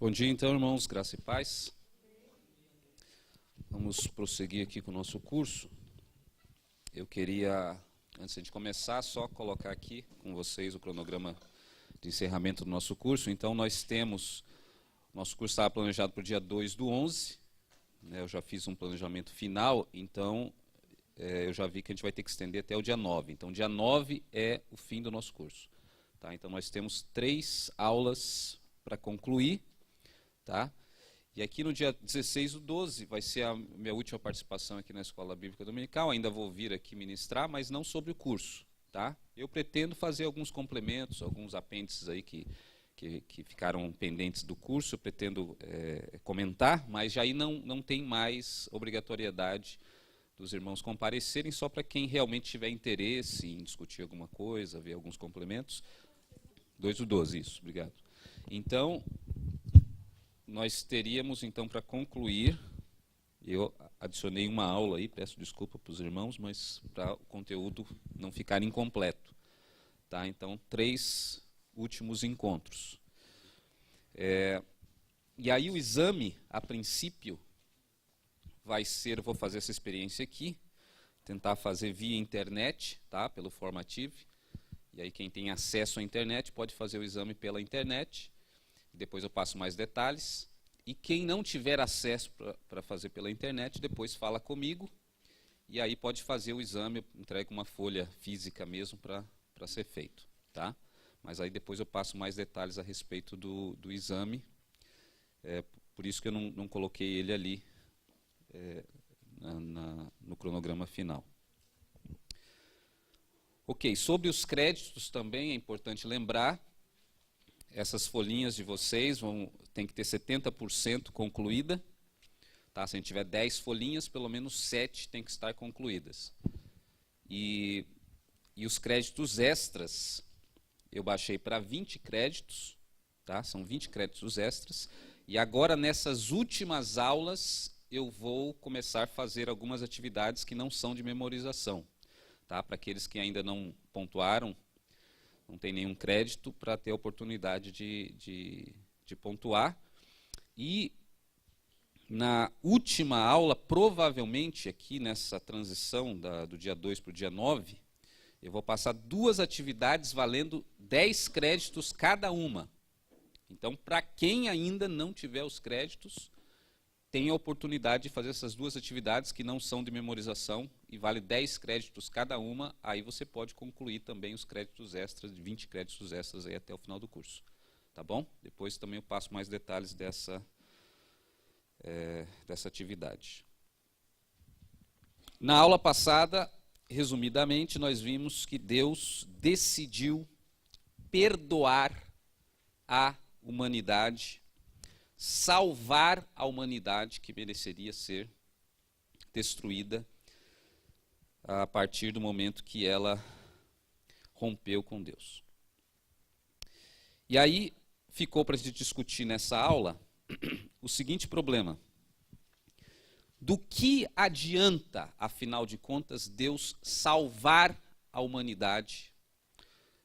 Bom dia, então, irmãos, graça e paz. Vamos prosseguir aqui com o nosso curso. Eu queria, antes de começar, só colocar aqui com vocês o cronograma de encerramento do nosso curso. Então, nosso curso estava planejado para o dia 2/11, né, eu já fiz um planejamento final, então eu já vi que a gente vai ter que estender até o dia 9. Então, dia 9 é o fim do nosso curso. Tá? Então, nós temos 3 aulas para concluir. Tá? E aqui no dia 16/12 vai ser a minha última participação aqui na Escola Bíblica Dominical. Ainda vou vir aqui ministrar, mas não sobre o curso. Tá? Eu pretendo fazer alguns complementos, alguns apêndices aí que ficaram pendentes do curso. Eu pretendo comentar, mas já aí não tem mais obrigatoriedade dos irmãos comparecerem, só para quem realmente tiver interesse em discutir alguma coisa, ver alguns complementos. 2/12, isso, obrigado. Então, nós teríamos, então, para concluir, eu adicionei uma aula aí, peço desculpa para os irmãos, mas para o conteúdo não ficar incompleto. Tá? Então, 3 últimos encontros. E aí o exame, a princípio, vai ser, eu vou fazer essa experiência aqui, tentar fazer via internet, tá? Pelo Formative. E aí quem tem acesso à internet pode fazer o exame pela internet. Depois eu passo mais detalhes. E quem não tiver acesso para fazer pela internet, depois fala comigo. E aí pode fazer o exame, eu entrego uma folha física mesmo para ser feito. Tá? Mas aí depois eu passo mais detalhes a respeito do exame. Por isso que eu não coloquei ele ali no cronograma final. Ok, sobre os créditos também é importante lembrar. Essas folhinhas de vocês tem que ter 70% concluída. Tá? Se a gente tiver 10 folhinhas, pelo menos 7 tem que estar concluídas. E os créditos extras, eu baixei para 20 créditos. Tá? São 20 créditos extras. E agora, nessas últimas aulas, eu vou começar a fazer algumas atividades que não são de memorização. Tá? Para aqueles que ainda não pontuaram, não tem nenhum crédito, para ter a oportunidade de pontuar. E na última aula, provavelmente aqui nessa transição do dia 2 para o dia 9, eu vou passar 2 atividades valendo 10 créditos cada uma. Então, para quem ainda não tiver os créditos, tem a oportunidade de fazer essas 2 atividades que não são de memorização e vale 10 créditos cada uma, aí você pode concluir também os créditos extras, 20 créditos extras aí até o final do curso. Tá bom? Depois também eu passo mais detalhes dessa atividade. Na aula passada, resumidamente, nós vimos que Deus decidiu perdoar a humanidade, salvar a humanidade que mereceria ser destruída a partir do momento que ela rompeu com Deus. E aí ficou para a gente discutir nessa aula o seguinte problema: do que adianta, afinal de contas, Deus salvar a humanidade,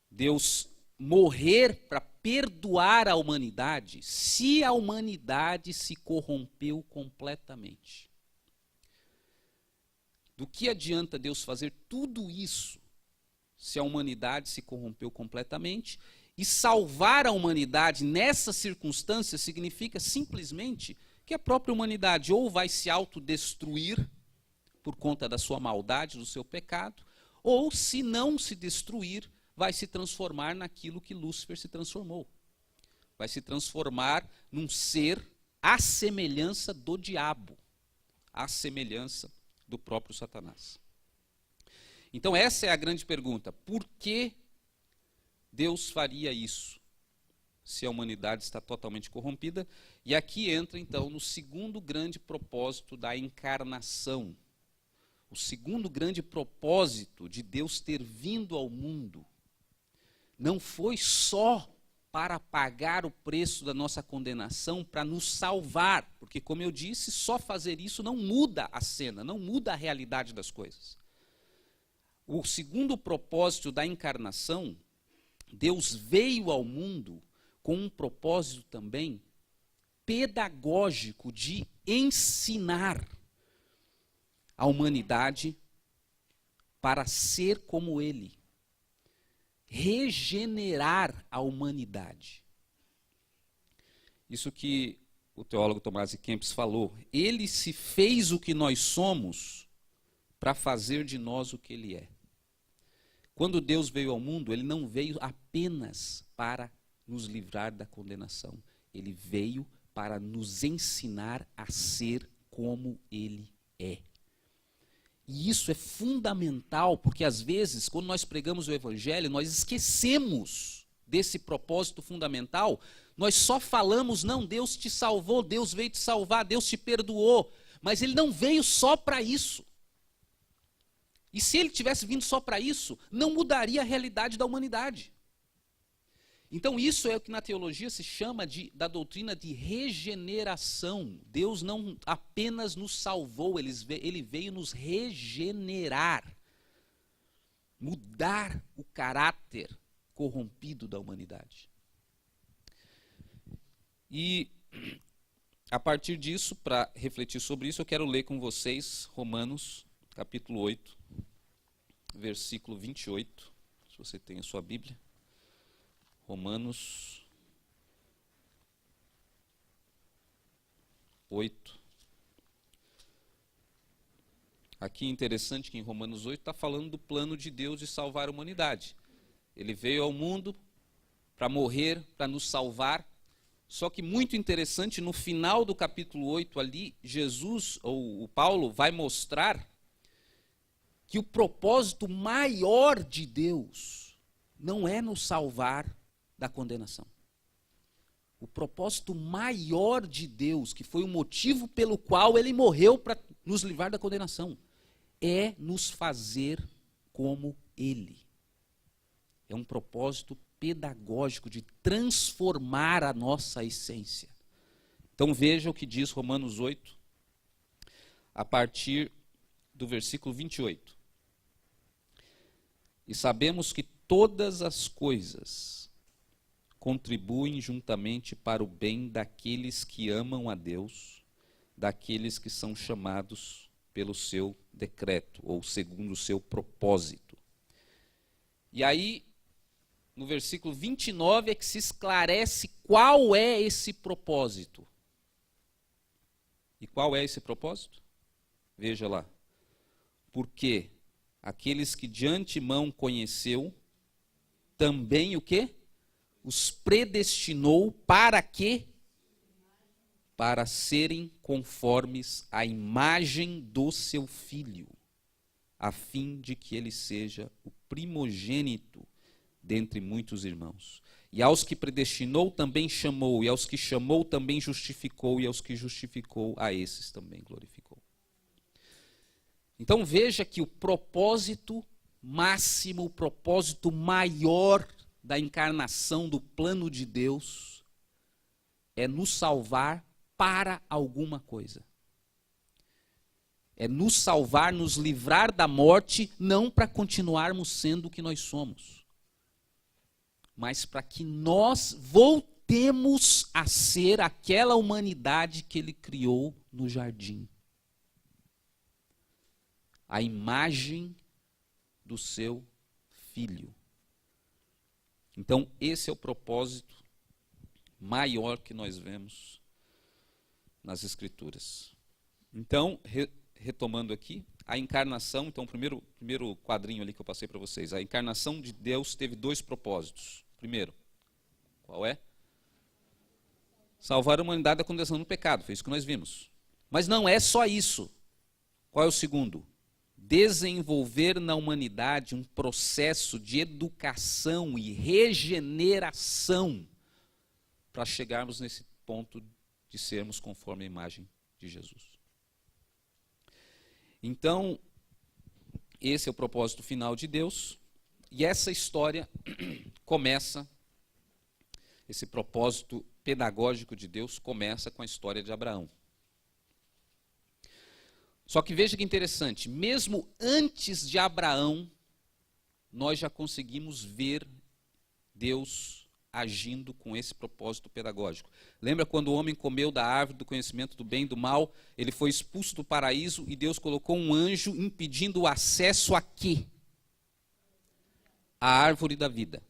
Deus morrer para perdoar a humanidade, se a humanidade se corrompeu completamente? Do que adianta Deus fazer tudo isso se a humanidade se corrompeu completamente? E salvar a humanidade nessa circunstância significa simplesmente que a própria humanidade ou vai se autodestruir por conta da sua maldade, do seu pecado, ou, se não se destruir, vai se transformar naquilo que Lúcifer se transformou. Vai se transformar num ser à semelhança do diabo, à semelhança do próprio Satanás. Então essa é a grande pergunta: por que Deus faria isso, se a humanidade está totalmente corrompida? E aqui entra então no segundo grande propósito da encarnação. O segundo grande propósito de Deus ter vindo ao mundo não foi só para pagar o preço da nossa condenação, para nos salvar, porque, como eu disse, só fazer isso não muda a cena, não muda a realidade das coisas. O segundo propósito da encarnação, Deus veio ao mundo com um propósito também pedagógico de ensinar a humanidade para ser como ele. Regenerar a humanidade. Isso que o teólogo Tomás de Kempis falou. Ele se fez o que nós somos para fazer de nós o que ele é. Quando Deus veio ao mundo, ele não veio apenas para nos livrar da condenação. Ele veio para nos ensinar a ser como ele é. E isso é fundamental, porque às vezes, quando nós pregamos o Evangelho, nós esquecemos desse propósito fundamental. Nós só falamos, não, Deus te salvou, Deus veio te salvar, Deus te perdoou. Mas ele não veio só para isso. E se ele tivesse vindo só para isso, não mudaria a realidade da humanidade. Então isso é o que na teologia se chama da doutrina de regeneração. Deus não apenas nos salvou, ele veio nos regenerar. Mudar o caráter corrompido da humanidade. E a partir disso, para refletir sobre isso, eu quero ler com vocês Romanos, capítulo 8, versículo 28, se você tem a sua Bíblia. Romanos 8. Aqui é interessante que em Romanos 8 está falando do plano de Deus de salvar a humanidade. Ele veio ao mundo para morrer, para nos salvar. Só que muito interessante, no final do capítulo 8 ali, Jesus, ou o Paulo, vai mostrar que o propósito maior de Deus não é nos salvar da condenação. O propósito maior de Deus, que foi o motivo pelo qual ele morreu para nos livrar da condenação, é nos fazer como ele. É um propósito pedagógico de transformar a nossa essência. Então veja o que diz Romanos 8, a partir do versículo 28. E sabemos que todas as coisas contribuem juntamente para o bem daqueles que amam a Deus, daqueles que são chamados pelo seu decreto, ou segundo o seu propósito. E aí, no versículo 29 é que se esclarece qual é esse propósito. E qual é esse propósito? Veja lá. Porque aqueles que de antemão conheceu, também o quê? Os predestinou para quê? Para serem conformes à imagem do seu Filho, a fim de que ele seja o primogênito dentre muitos irmãos. E aos que predestinou também chamou, e aos que chamou também justificou, e aos que justificou, a esses também glorificou. Então veja que o propósito máximo, o propósito maior da encarnação do plano de Deus é nos salvar para alguma coisa. É nos salvar, nos livrar da morte, não para continuarmos sendo o que nós somos, mas para que nós voltemos a ser aquela humanidade que ele criou no jardim. A imagem do seu Filho. Então, esse é o propósito maior que nós vemos nas Escrituras. Então, retomando aqui, a encarnação, então, o primeiro quadrinho ali que eu passei para vocês, a encarnação de Deus teve dois propósitos. Primeiro, qual é? Salvar a humanidade da condenação do pecado, foi isso que nós vimos. Mas não é só isso. Qual é o segundo? Desenvolver na humanidade um processo de educação e regeneração para chegarmos nesse ponto de sermos conforme a imagem de Jesus. Então, esse é o propósito final de Deus, e essa história começa, esse propósito pedagógico de Deus começa com a história de Abraão. Só que veja que interessante, mesmo antes de Abraão, nós já conseguimos ver Deus agindo com esse propósito pedagógico. Lembra quando o homem comeu da árvore do conhecimento do bem e do mal, ele foi expulso do paraíso e Deus colocou um anjo impedindo o acesso a quê? A árvore da vida.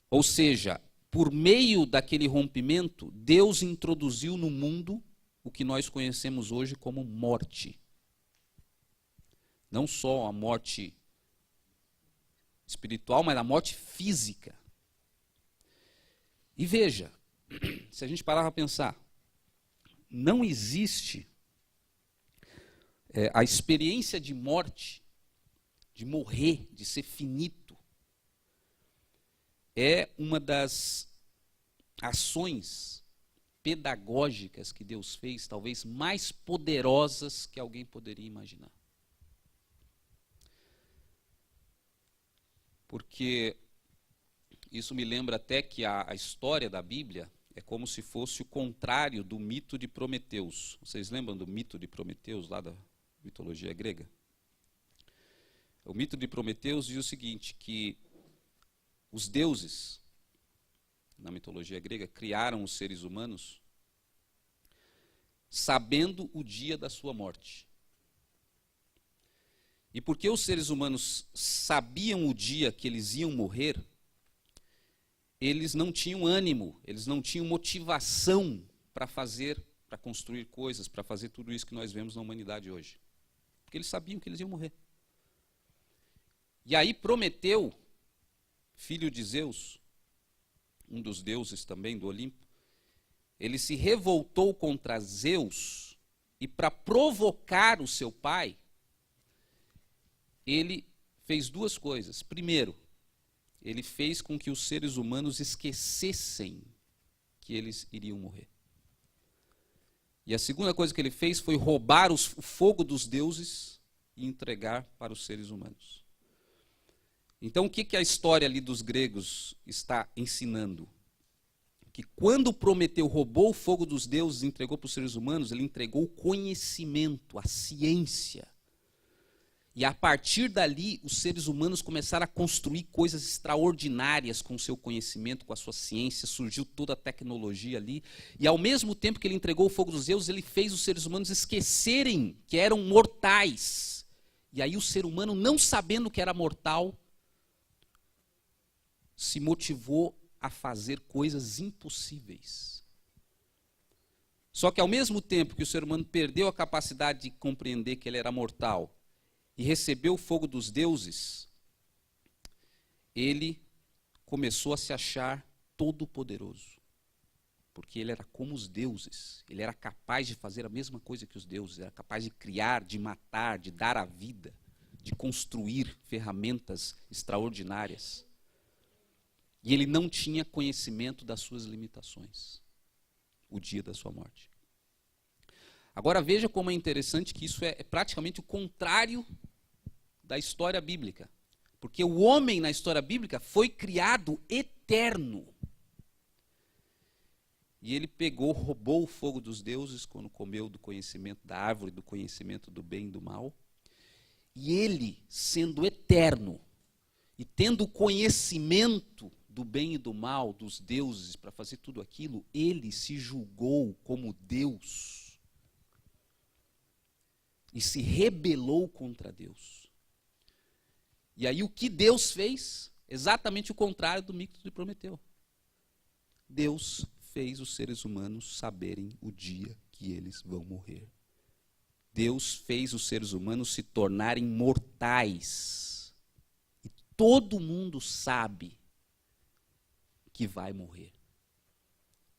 Ou seja, por meio daquele rompimento, Deus introduziu no mundo o que nós conhecemos hoje como morte. Não só a morte espiritual, mas a morte física. E veja, se a gente parar para pensar, não existe a experiência de morte, de morrer, de ser finito, é uma das ações pedagógicas que Deus fez, talvez mais poderosas que alguém poderia imaginar. Porque isso me lembra até que a história da Bíblia é como se fosse o contrário do mito de Prometeus. Vocês lembram do mito de Prometeus, lá da mitologia grega? O mito de Prometeus diz o seguinte, que os deuses, na mitologia grega, criaram os seres humanos sabendo o dia da sua morte. E porque os seres humanos sabiam o dia que eles iam morrer, eles não tinham ânimo, eles não tinham motivação para construir coisas, para fazer tudo isso que nós vemos na humanidade hoje. Porque eles sabiam que eles iam morrer. E aí Prometeu, filho de Zeus, um dos deuses também do Olimpo, ele se revoltou contra Zeus e para provocar o seu pai, ele fez duas coisas. Primeiro, ele fez com que os seres humanos esquecessem que eles iriam morrer. E a segunda coisa que ele fez foi roubar o fogo dos deuses e entregar para os seres humanos. Então, o que a história ali dos gregos está ensinando? Que quando Prometeu roubou o fogo dos deuses e entregou para os seres humanos, ele entregou o conhecimento, a ciência. E a partir dali, os seres humanos começaram a construir coisas extraordinárias com o seu conhecimento, com a sua ciência, surgiu toda a tecnologia ali. E ao mesmo tempo que ele entregou o fogo dos deuses, ele fez os seres humanos esquecerem que eram mortais. E aí o ser humano, não sabendo que era mortal, se motivou a fazer coisas impossíveis. Só que ao mesmo tempo que o ser humano perdeu a capacidade de compreender que ele era mortal, e recebeu o fogo dos deuses, ele começou a se achar todo-poderoso. Porque ele era como os deuses, ele era capaz de fazer a mesma coisa que os deuses, era capaz de criar, de matar, de dar a vida, de construir ferramentas extraordinárias. E ele não tinha conhecimento das suas limitações, o dia da sua morte. Agora veja como é interessante que isso é praticamente o contrário da história bíblica. Porque o homem na história bíblica foi criado eterno. E ele roubou o fogo dos deuses quando comeu do conhecimento da árvore, do conhecimento do bem e do mal. E ele, sendo eterno, e tendo conhecimento do bem e do mal, dos deuses, para fazer tudo aquilo, ele se julgou como Deus. E se rebelou contra Deus. E aí o que Deus fez? Exatamente o contrário do mito de Prometeu. Deus fez os seres humanos saberem o dia que eles vão morrer. Deus fez os seres humanos se tornarem mortais. E todo mundo sabe que vai morrer.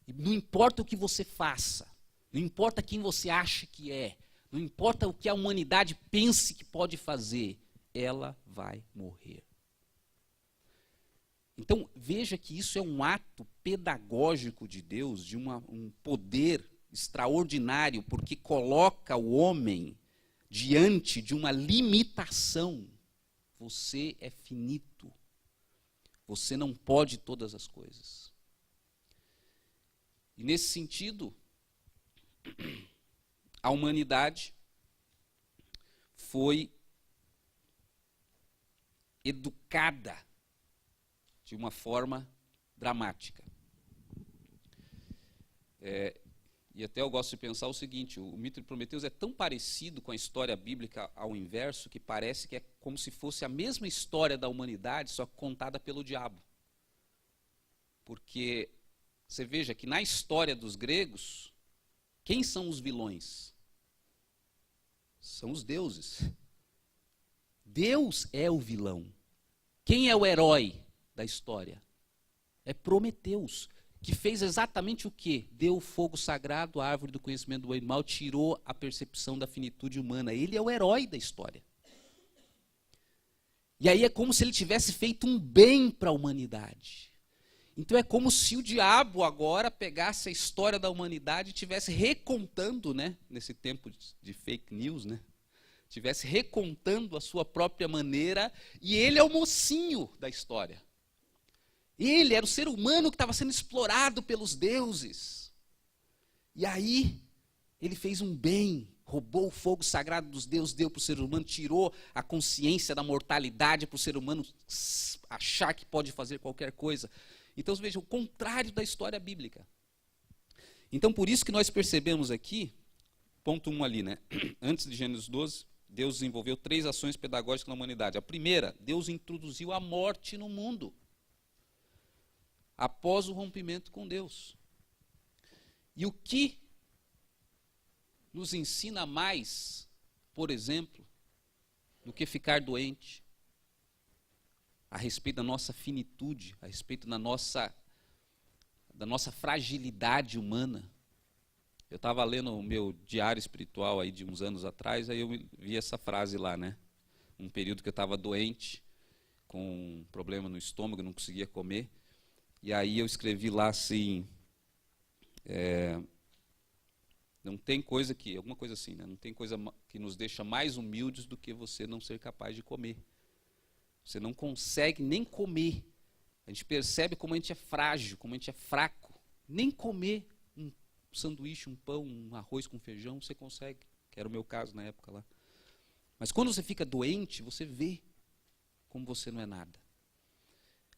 E não importa o que você faça, não importa quem você acha que é, não importa o que a humanidade pense que pode fazer, ela vai morrer. Então, veja que isso é um ato pedagógico de Deus, de um poder extraordinário, porque coloca o homem diante de uma limitação. Você é finito. Você não pode todas as coisas. E nesse sentido, a humanidade foi educada de uma forma dramática. E até eu gosto de pensar o seguinte, o mito de Prometeus é tão parecido com a história bíblica ao inverso, que parece que é como se fosse a mesma história da humanidade, só contada pelo diabo. Porque você veja que na história dos gregos, quem são os vilões? São os deuses. Deus é o vilão. Quem é o herói da história? É Prometeus, que fez exatamente o quê? Deu o fogo sagrado à árvore do conhecimento do bem e do mal, tirou a percepção da finitude humana. Ele é o herói da história. E aí é como se ele tivesse feito um bem para a humanidade. Então é como se o diabo agora pegasse a história da humanidade e estivesse recontando, né, nesse tempo de fake news, né, estivesse recontando a sua própria maneira, e ele é o mocinho da história. Ele era o ser humano que estava sendo explorado pelos deuses. E aí, ele fez um bem, roubou o fogo sagrado dos deuses, deu para o ser humano, tirou a consciência da mortalidade para o ser humano achar que pode fazer qualquer coisa. Então, veja, o contrário da história bíblica. Então, por isso que nós percebemos aqui, ponto 1 ali, né? Antes de Gênesis 12, Deus desenvolveu 3 ações pedagógicas na humanidade. A primeira, Deus introduziu a morte no mundo, após o rompimento com Deus. E o que nos ensina mais, por exemplo, do que ficar doente, a respeito da nossa finitude, a respeito da nossa fragilidade humana. Eu estava lendo o meu diário espiritual aí de uns anos atrás, aí eu vi essa frase lá, né? Um período que eu estava doente, com um problema no estômago, não conseguia comer. E aí eu escrevi lá assim, não tem coisa que, alguma coisa assim, né? Não tem coisa que nos deixa mais humildes do que você não ser capaz de comer. Você não consegue nem comer. A gente percebe como a gente é frágil, como a gente é fraco. Nem comer um sanduíche, um pão, um arroz com feijão, você consegue. Que era o meu caso na época lá. Mas quando você fica doente, você vê como você não é nada.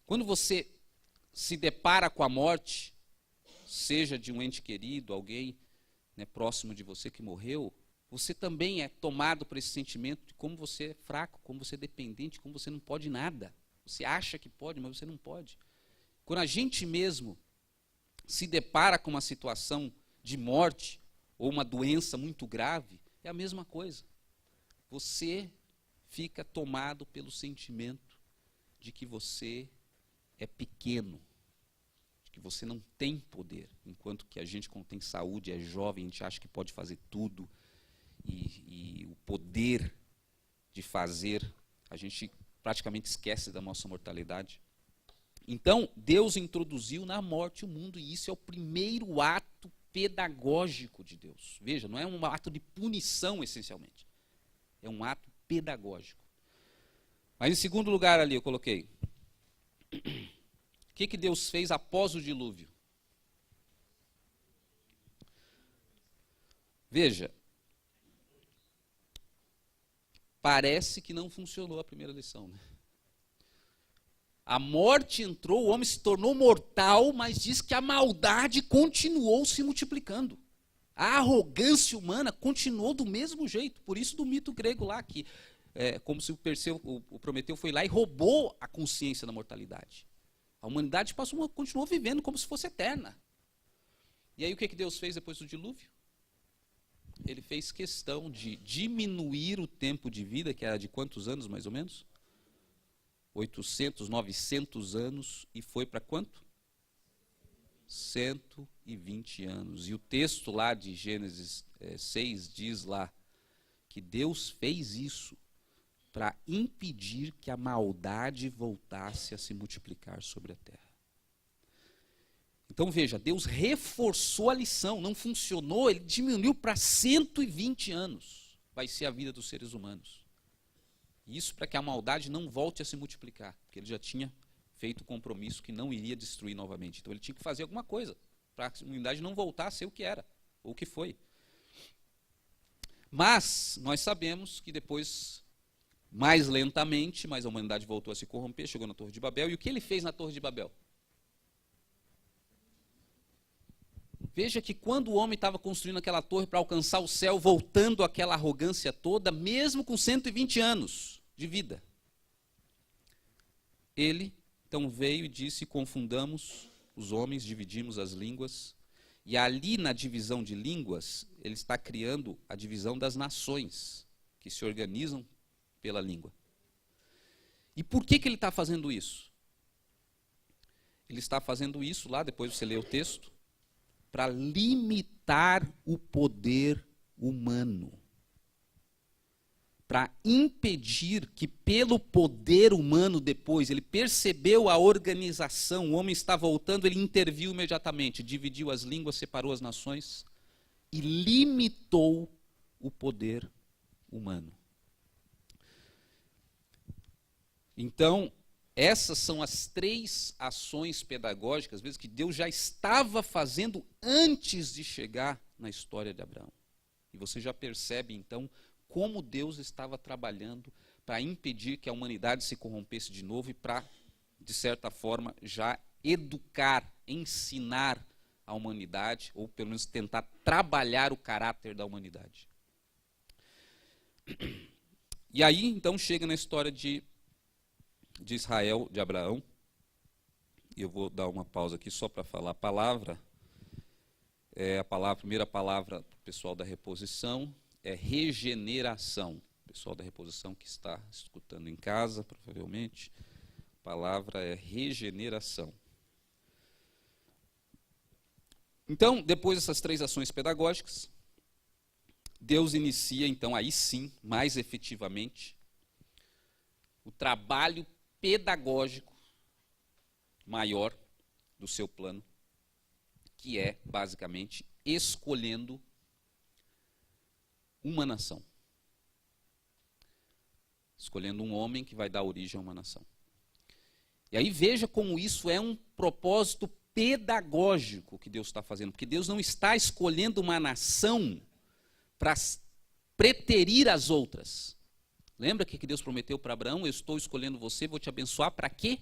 Quando você se depara com a morte, seja de um ente querido, alguém, né, próximo de você que morreu, você também é tomado por esse sentimento de como você é fraco, como você é dependente, como você não pode nada. Você acha que pode, mas você não pode. Quando a gente mesmo se depara com uma situação de morte ou uma doença muito grave, é a mesma coisa. Você fica tomado pelo sentimento de que você é pequeno, de que você não tem poder, enquanto que a gente, quando tem saúde, é jovem, a gente acha que pode fazer tudo, e o poder de fazer, a gente praticamente esquece da nossa mortalidade. Então, Deus introduziu na morte o mundo, e isso é o primeiro ato pedagógico de Deus. Veja, não é um ato de punição, essencialmente. É um ato pedagógico. Mas, em segundo lugar ali, eu coloquei, o que Deus fez após o dilúvio? Veja, parece que não funcionou a primeira lição, né? A morte entrou, o homem se tornou mortal, mas diz que a maldade continuou se multiplicando. A arrogância humana continuou do mesmo jeito. Por isso do mito grego lá, que como se o Prometeu foi lá e roubou a consciência da mortalidade. A humanidade continuou vivendo como se fosse eterna. E aí o que Deus fez depois do dilúvio? Ele fez questão de diminuir o tempo de vida, que era de quantos anos mais ou menos? 800, 900 anos, e foi para quanto? 120 anos. E o texto lá de Gênesis 6 diz lá que Deus fez isso para impedir que a maldade voltasse a se multiplicar sobre a terra. Então veja, Deus reforçou a lição, não funcionou, ele diminuiu para 120 anos, vai ser a vida dos seres humanos. Isso para que a maldade não volte a se multiplicar, porque ele já tinha feito o compromisso que não iria destruir novamente. Então ele tinha que fazer alguma coisa, para a humanidade não voltar a ser o que era, ou o que foi. Mas nós sabemos que depois, mais lentamente, mas a humanidade voltou a se corromper, chegou na Torre de Babel, e o que ele fez na Torre de Babel? Veja que quando o homem estava construindo aquela torre para alcançar o céu, voltando àquela arrogância toda, mesmo com 120 anos de vida, ele então veio e disse: confundamos os homens, dividimos as línguas. E ali na divisão de línguas, ele está criando a divisão das nações, que se organizam pela língua. E por que ele está fazendo isso? Ele está fazendo isso lá, depois você lê o texto, para limitar o poder humano. Para impedir que pelo poder humano depois, ele percebeu a organização, o homem está voltando, ele interviu imediatamente, dividiu as línguas, separou as nações e limitou o poder humano. Então, essas são as 3 ações pedagógicas, às vezes, que Deus já estava fazendo antes de chegar na história de Abraão. E você já percebe, então, como Deus estava trabalhando para impedir que a humanidade se corrompesse de novo e para, de certa forma, já educar, ensinar a humanidade, ou pelo menos tentar trabalhar o caráter da humanidade. E aí, então, chega na história de Israel, de Abraão, e eu vou dar uma pausa aqui só para falar a palavra. A primeira palavra para o pessoal da reposição é regeneração. O pessoal da reposição que está escutando em casa, provavelmente, a palavra é regeneração. Então, depois dessas 3 ações pedagógicas, Deus inicia, então, aí sim, mais efetivamente, o trabalho pedagógico maior do seu plano, que é, basicamente, escolhendo uma nação. Escolhendo um homem que vai dar origem a uma nação. E aí veja como isso é um propósito pedagógico que Deus está fazendo, porque Deus não está escolhendo uma nação para preterir as outras. Lembra que Deus prometeu para Abraão: eu estou escolhendo você, vou te abençoar para quê?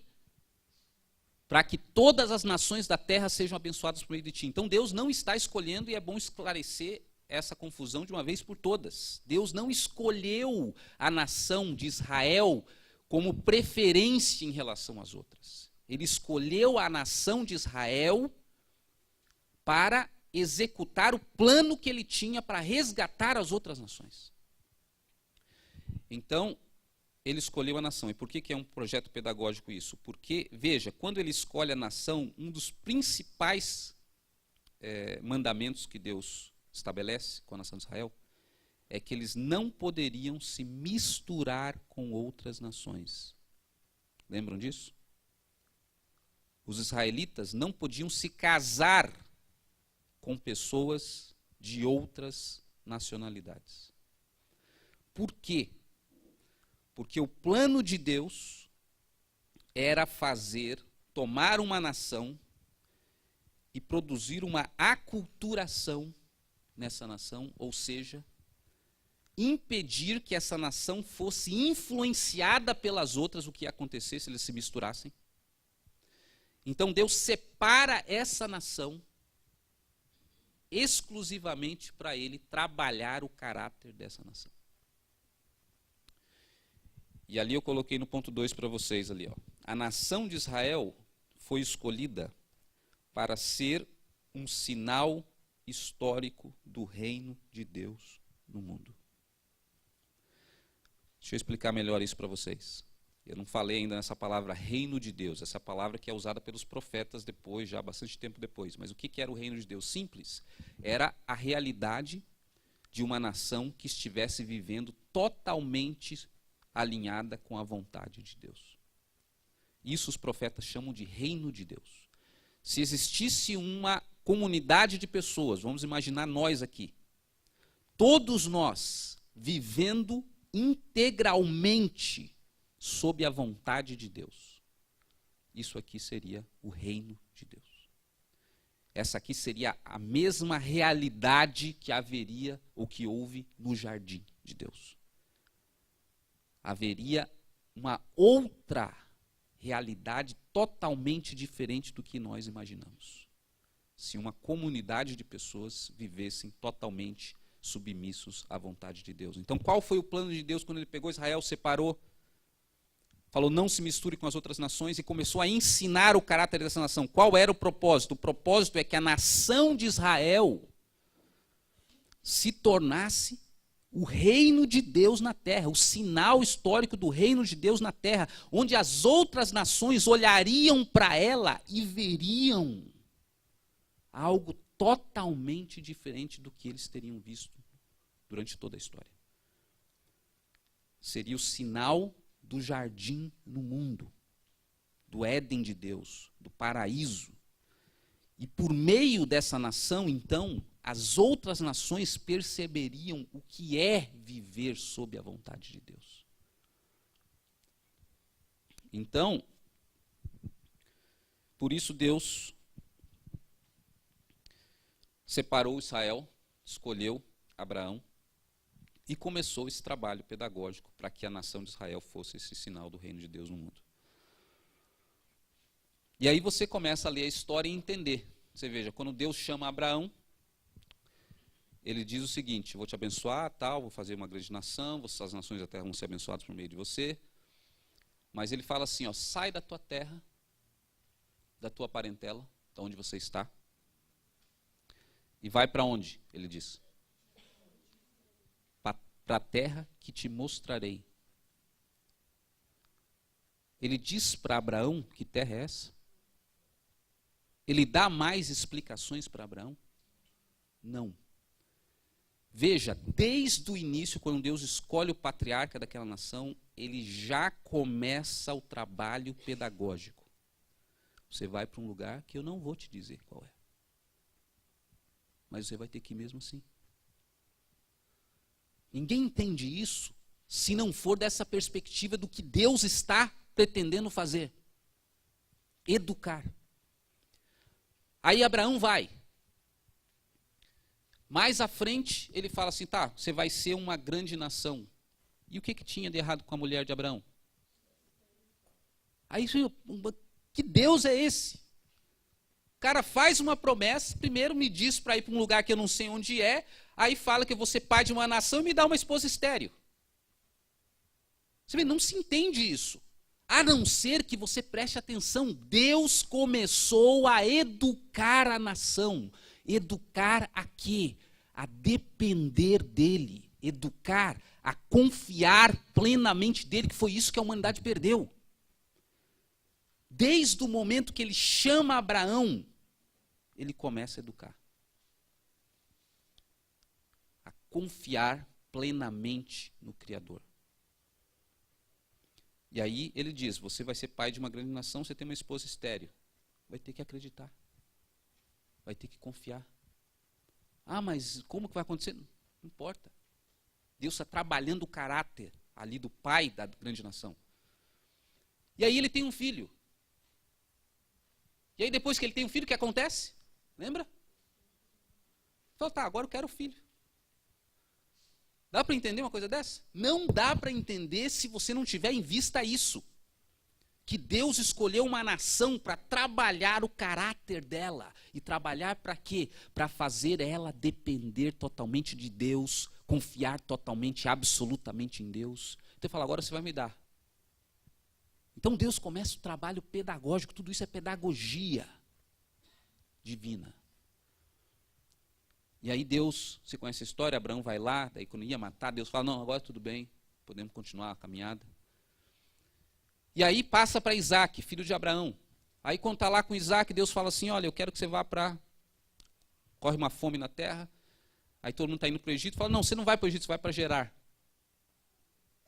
Para que todas as nações da terra sejam abençoadas por meio de ti. Então Deus não está escolhendo, e é bom esclarecer essa confusão de uma vez por todas. Deus não escolheu a nação de Israel como preferência em relação às outras. Ele escolheu a nação de Israel para executar o plano que ele tinha para resgatar as outras nações. Então, ele escolheu a nação. E por que é um projeto pedagógico isso? Porque, veja, quando ele escolhe a nação, um dos principais mandamentos que Deus estabelece com a nação de Israel é que eles não poderiam se misturar com outras nações. Lembram disso? Os israelitas não podiam se casar com pessoas de outras nacionalidades. Por quê? Porque o plano de Deus era tomar uma nação e produzir uma aculturação nessa nação, ou seja, impedir que essa nação fosse influenciada pelas outras, o que ia acontecer se eles se misturassem. Então Deus separa essa nação exclusivamente para ele trabalhar o caráter dessa nação. E ali eu coloquei no ponto 2 para vocês ali, ó. A nação de Israel foi escolhida para ser um sinal histórico do reino de Deus no mundo. Deixa eu explicar melhor isso para vocês. Eu não falei ainda nessa palavra reino de Deus, essa palavra que é usada pelos profetas depois, já bastante tempo depois. Mas o que era o reino de Deus? Simples. Era a realidade de uma nação que estivesse vivendo totalmente alinhada com a vontade de Deus. Isso os profetas chamam de reino de Deus. Se existisse uma comunidade de pessoas, vamos imaginar nós aqui, todos nós vivendo integralmente sob a vontade de Deus, isso aqui seria o reino de Deus. Essa aqui seria a mesma realidade que haveria ou que houve no jardim de Deus. Haveria uma outra realidade totalmente diferente do que nós imaginamos. se uma comunidade de pessoas vivessem totalmente submissos à vontade de Deus. Então, qual foi o plano de Deus quando ele pegou Israel, separou, falou, não se misture com as outras nações, e começou a ensinar o caráter dessa nação? Qual era o propósito? O propósito é que a nação de Israel se tornasse o reino de Deus na terra, o sinal histórico do reino de Deus na terra, onde as outras nações olhariam para ela e veriam algo totalmente diferente do que eles teriam visto durante toda a história. Seria o sinal do jardim no mundo, do Éden de Deus, do paraíso. E por meio dessa nação, então, as outras nações perceberiam o que é viver sob a vontade de Deus. Então, por isso Deus separou Israel, escolheu Abraão e começou esse trabalho pedagógico para que a nação de Israel fosse esse sinal do reino de Deus no mundo. E aí você começa a ler a história e entender. Você veja, quando Deus chama Abraão, ele diz o seguinte: vou te abençoar, tal, vou fazer uma grande nação, as nações da terra vão ser abençoadas por meio de você. Mas ele fala assim, ó, sai da tua terra, da tua parentela, de onde você está, e vai para onde? Ele diz, para a terra que te mostrarei. Ele diz para Abraão que terra é essa? Ele dá mais explicações para Abraão? Não. Veja, desde o início, quando Deus escolhe o patriarca daquela nação, ele já começa o trabalho pedagógico. Você vai para um lugar que eu não vou te dizer qual é. Mas você vai ter que ir mesmo assim. Ninguém entende isso se não for dessa perspectiva do que Deus está pretendendo fazer. Educar. Aí Abraão vai. Mais à frente, ele fala assim, tá, você vai ser uma grande nação. E o que tinha de errado com a mulher de Abraão? Aí, que Deus é esse? O cara faz uma promessa, primeiro me diz para ir para um lugar que eu não sei onde é, aí fala que eu vou ser pai de uma nação e me dá uma esposa estéril. Você vê, não se entende isso. A não ser que você preste atenção, Deus começou a educar a nação. Educar a quê? A depender dele. Educar, a confiar plenamente dele, que foi isso que a humanidade perdeu. Desde o momento que ele chama Abraão, ele começa a educar. A confiar plenamente no Criador. E aí ele diz, você vai ser pai de uma grande nação, você tem uma esposa estéril. Vai ter que acreditar. Vai ter que confiar. Ah, mas como que vai acontecer? Não importa. Deus está trabalhando o caráter ali do pai da grande nação. E aí ele tem um filho. E aí depois que ele tem um filho, o que acontece? Lembra? Fala, tá, agora eu quero o filho. Dá para entender uma coisa dessa? Não dá para entender se você não tiver em vista isso. Que Deus escolheu uma nação para trabalhar o caráter dela. E trabalhar para quê? Para fazer ela depender totalmente de Deus, confiar totalmente, absolutamente em Deus. Então ele fala, agora você vai me dar. Então Deus começa o trabalho pedagógico, tudo isso é pedagogia divina. E aí Deus, você conhece a história, Abraão vai lá, daí quando ia matar, Deus fala, não, agora tudo bem, podemos continuar a caminhada. E aí passa para Isaac, filho de Abraão. Aí quando está lá com Isaac, Deus fala assim, olha, eu quero que você vá para... Corre uma fome na terra. Aí todo mundo está indo para o Egito, fala, não, você não vai para o Egito, você vai para Gerar.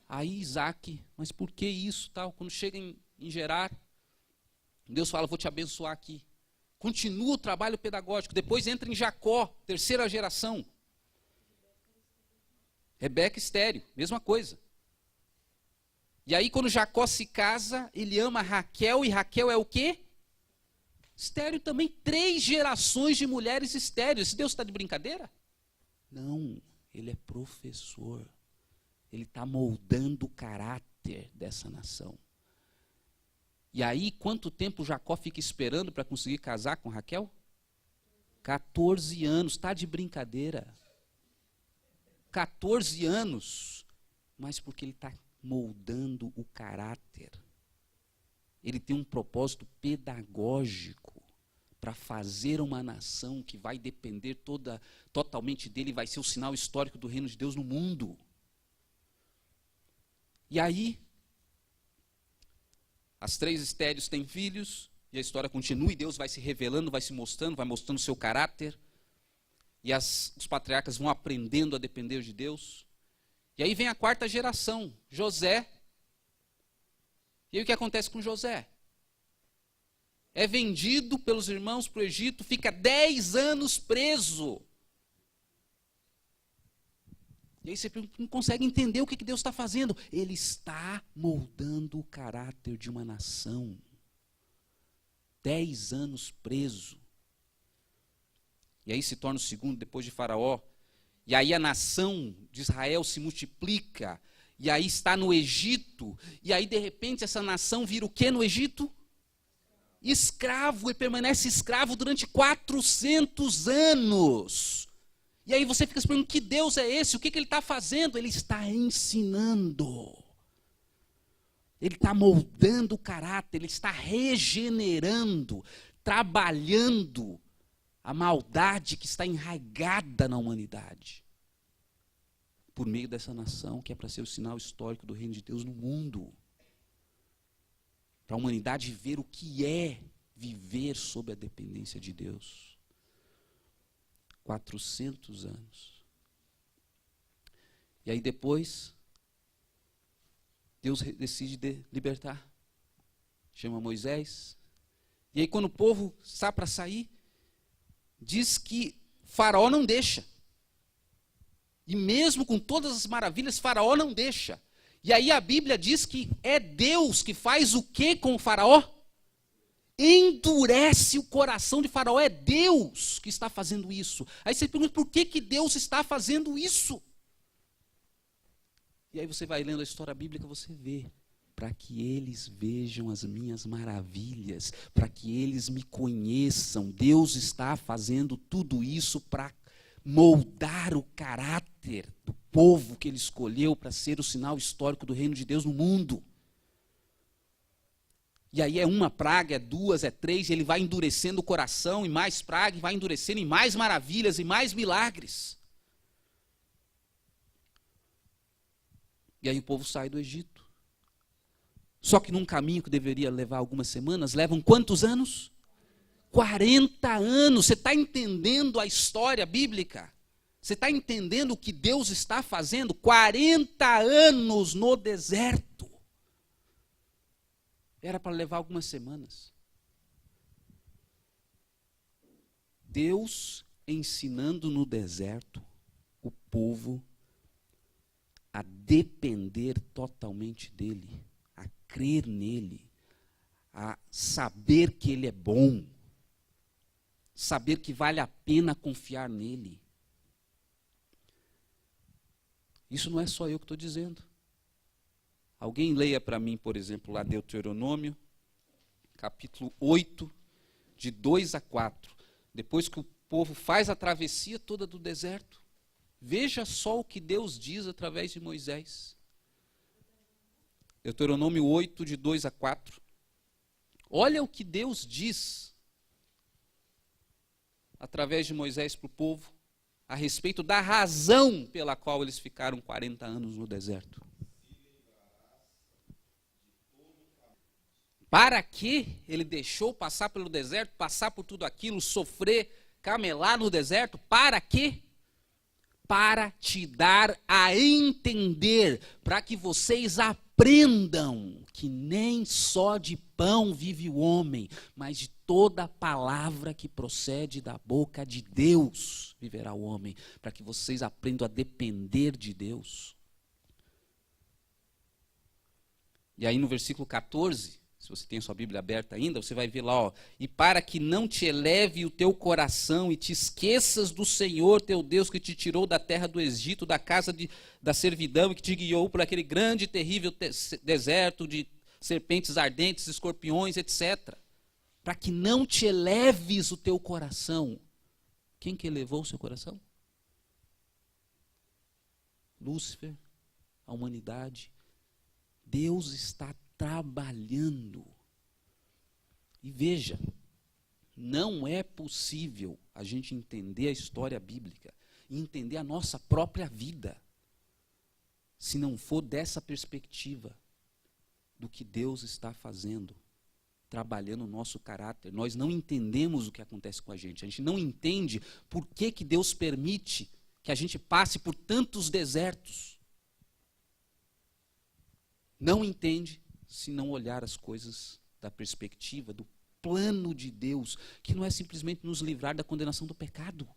Aí Isaac, mas por que isso? Tal? Quando chega em Gerar, Deus fala, vou te abençoar aqui. Continua o trabalho pedagógico. Depois entra em Jacó, terceira geração. Rebeca estéril, mesma coisa. E aí quando Jacó se casa, ele ama Raquel, e Raquel é o quê? Estéril também. 3 gerações de mulheres estéreis. Esse Deus está de brincadeira? Não, ele é professor. Ele está moldando o caráter dessa nação. E aí, quanto tempo Jacó fica esperando para conseguir casar com Raquel? 14 anos, está de brincadeira. 14 anos, mas porque ele está moldando o caráter. Ele tem um propósito pedagógico para fazer uma nação que vai depender totalmente dele, vai ser o sinal histórico do reino de Deus no mundo. E aí, as 3 estéreos têm filhos, e a história continua, e Deus vai se revelando, vai se mostrando, vai mostrando o seu caráter, e os patriarcas vão aprendendo a depender de Deus. E aí vem a 4ª geração, José. E aí o que acontece com José? É vendido pelos irmãos para o Egito, fica 10 anos preso. E aí você não consegue entender o que Deus está fazendo. Ele está moldando o caráter de uma nação. 10 anos preso. E aí se torna o segundo depois de Faraó. E aí a nação de Israel se multiplica. E aí está no Egito. E aí de repente essa nação vira o que no Egito? Escravo, e permanece escravo durante 400 anos. E aí você fica se perguntando, que Deus é esse? O que ele está fazendo? Ele está ensinando. Ele está moldando o caráter, ele está regenerando, trabalhando a maldade que está enraigada na humanidade. Por meio dessa nação que é para ser o sinal histórico do reino de Deus no mundo. Para a humanidade ver o que é viver sob a dependência de Deus. 400 anos. E aí depois, Deus decide libertar. Chama Moisés. E aí quando o povo está para sair, diz que Faraó não deixa. E mesmo com todas as maravilhas, Faraó não deixa. E aí a Bíblia diz que é Deus que faz o que com o Faraó? Endurece o coração de Faraó. É Deus que está fazendo isso. Aí você pergunta, por que Deus está fazendo isso? E aí você vai lendo a história bíblica, você vê. Para que eles vejam as minhas maravilhas, para que eles me conheçam. Deus está fazendo tudo isso para moldar o caráter do povo que ele escolheu para ser o sinal histórico do reino de Deus no mundo. E aí é uma praga, é 2, é 3, e ele vai endurecendo o coração, e mais praga, e vai endurecendo, e mais maravilhas, e mais milagres. E aí o povo sai do Egito. Só que num caminho que deveria levar algumas semanas, levam quantos anos? 40 anos. Você está entendendo a história bíblica? Você está entendendo o que Deus está fazendo? 40 anos no deserto. Era para levar algumas semanas. Deus ensinando no deserto o povo a depender totalmente dele, a crer nele, a saber que ele é bom, saber que vale a pena confiar nele. Isso não é só eu que estou dizendo. Alguém leia para mim, por exemplo, lá Deuteronômio, capítulo 8, de 2 a 4. Depois que o povo faz a travessia toda do deserto, veja só o que Deus diz através de Moisés. Deuteronômio 8, de 2 a 4. Olha o que Deus diz através de Moisés para o povo, a respeito da razão pela qual eles ficaram 40 anos no deserto. Para que ele deixou passar pelo deserto, passar por tudo aquilo, sofrer, camelar no deserto? Para quê? Para te dar a entender, para que vocês aprendam que nem só de pão vive o homem, mas de toda palavra que procede da boca de Deus viverá o homem, para que vocês aprendam a depender de Deus. E aí no versículo 14, se você tem a sua Bíblia aberta ainda, você vai ver lá, ó, e para que não te eleve o teu coração e te esqueças do Senhor teu Deus que te tirou da terra do Egito, da casa da servidão e que te guiou por aquele grande e terrível deserto de serpentes ardentes, escorpiões, etc. Para que não te eleves o teu coração. Quem que elevou o seu coração? Lúcifer, a humanidade. Deus está trabalhando. E veja, não é possível a gente entender a história bíblica e entender a nossa própria vida se não for dessa perspectiva do que Deus está fazendo, trabalhando o nosso caráter. Nós não entendemos o que acontece com a gente não entende por que Deus permite que a gente passe por tantos desertos. Não entende se não olhar as coisas da perspectiva, do plano de Deus, que não é simplesmente nos livrar da condenação do pecado.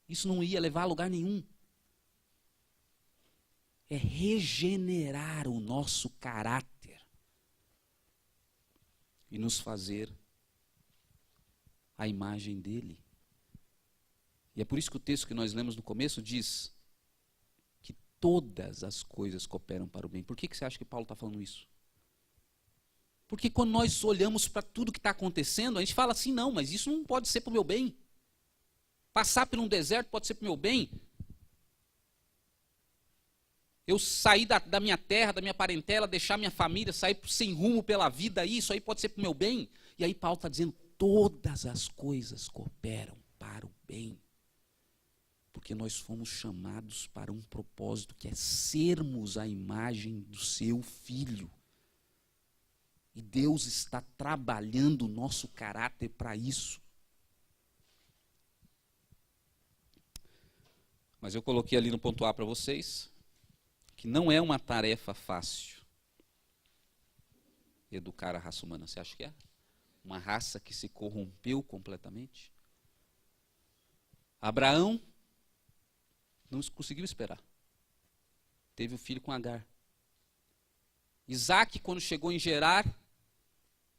Isso não ia levar a lugar nenhum. É regenerar o nosso caráter e nos fazer a imagem dele. E é por isso que o texto que nós lemos no começo diz que todas as coisas cooperam para o bem. Por que você acha que Paulo está falando isso? Porque quando nós olhamos para tudo que está acontecendo, a gente fala assim, não, mas isso não pode ser para o meu bem. Passar por um deserto pode ser para o meu bem. Eu sair da minha terra, da minha parentela, deixar minha família, sair sem rumo pela vida, isso aí pode ser para o meu bem. E aí Paulo está dizendo, todas as coisas cooperam para o bem. Porque nós fomos chamados para um propósito, que é sermos a imagem do seu Filho. E Deus está trabalhando o nosso caráter para isso. Mas eu coloquei ali no ponto A para vocês, que não é uma tarefa fácil educar a raça humana. Você acha que é? Uma raça que se corrompeu completamente? Abraão não conseguiu esperar. Teve um filho com Agar. Isaac, quando chegou em Gerar,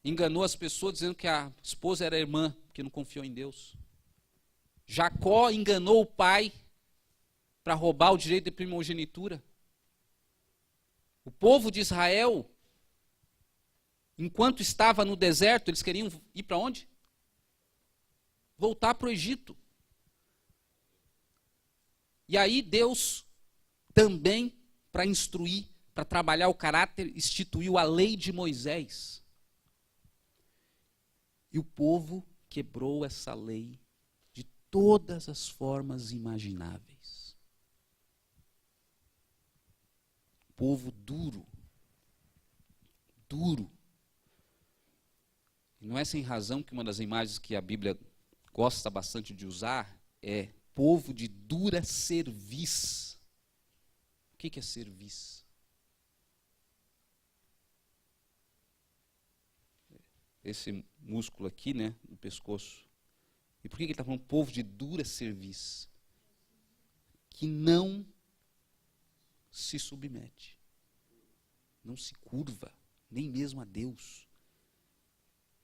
enganou as pessoas dizendo que a esposa era irmã, porque não confiou em Deus. Jacó enganou o pai para roubar o direito de primogenitura. O povo de Israel, enquanto estava no deserto, eles queriam ir para onde? Voltar para o Egito. E aí Deus também, para instruir, para trabalhar o caráter, instituiu a lei de Moisés. E o povo quebrou essa lei de todas as formas imagináveis. Povo duro. Duro. E não é sem razão que uma das imagens que a Bíblia gosta bastante de usar é povo de dura cerviz. O que é cerviz? Esse músculo aqui, né, no pescoço. E por que ele está falando povo de dura cerviz? Que não se submete, não se curva, nem mesmo a Deus.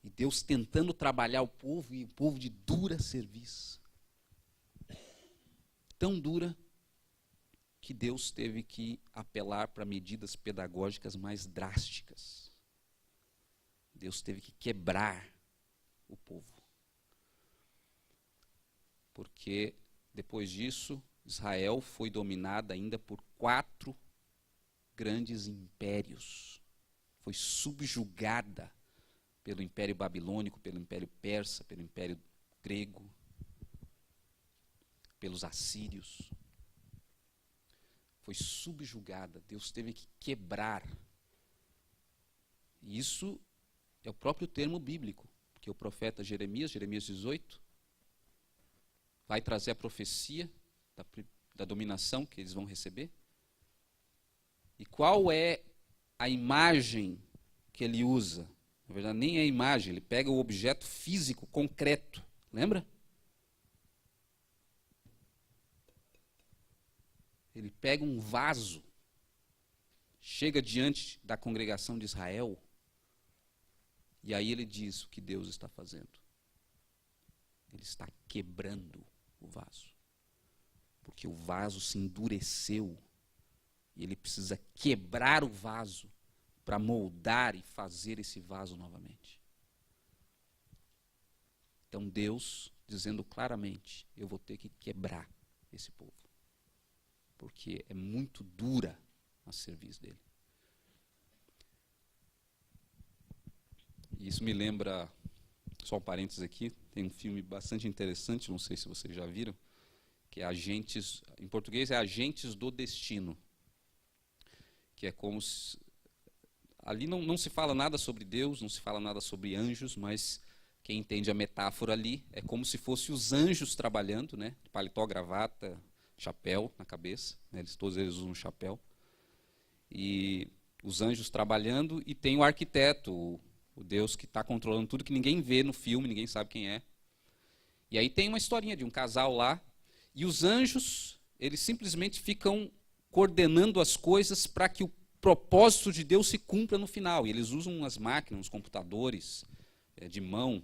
E Deus tentando trabalhar o povo, e o povo de dura cerviz. Tão dura que Deus teve que apelar para medidas pedagógicas mais drásticas. Deus teve que quebrar o povo. Porque depois disso, Israel foi dominada ainda por 4 grandes impérios. Foi subjugada pelo Império Babilônico, pelo Império Persa, pelo Império Grego, pelos assírios. Foi subjugada. Deus teve que quebrar. E isso é o próprio termo bíblico, porque o profeta Jeremias 18, vai trazer a profecia da dominação que eles vão receber. E qual é a imagem que ele usa? Na verdade, nem é a imagem, ele pega o objeto físico, concreto. Lembra? Ele pega um vaso, chega diante da congregação de Israel, e aí ele diz o que Deus está fazendo. Ele está quebrando o vaso. Porque o vaso se endureceu e ele precisa quebrar o vaso para moldar e fazer esse vaso novamente. Então Deus dizendo claramente: eu vou ter que quebrar esse povo, porque é muito dura a serviço dele. E isso me lembra, só um parênteses aqui, tem um filme bastante interessante, não sei se vocês já viram, que é Agentes, em português é Agentes do Destino, que é como se, ali não se fala nada sobre Deus, não se fala nada sobre anjos, mas quem entende a metáfora ali é como se fossem os anjos trabalhando, né? Paletó, gravata, chapéu na cabeça, né? Todos eles usam um chapéu. E os anjos trabalhando, e tem o arquiteto, o Deus que está controlando tudo, que ninguém vê no filme, ninguém sabe quem é. E aí tem uma historinha de um casal lá, e os anjos, eles simplesmente ficam coordenando as coisas para que o propósito de Deus se cumpra no final. E eles usam umas máquinas, uns computadores de mão,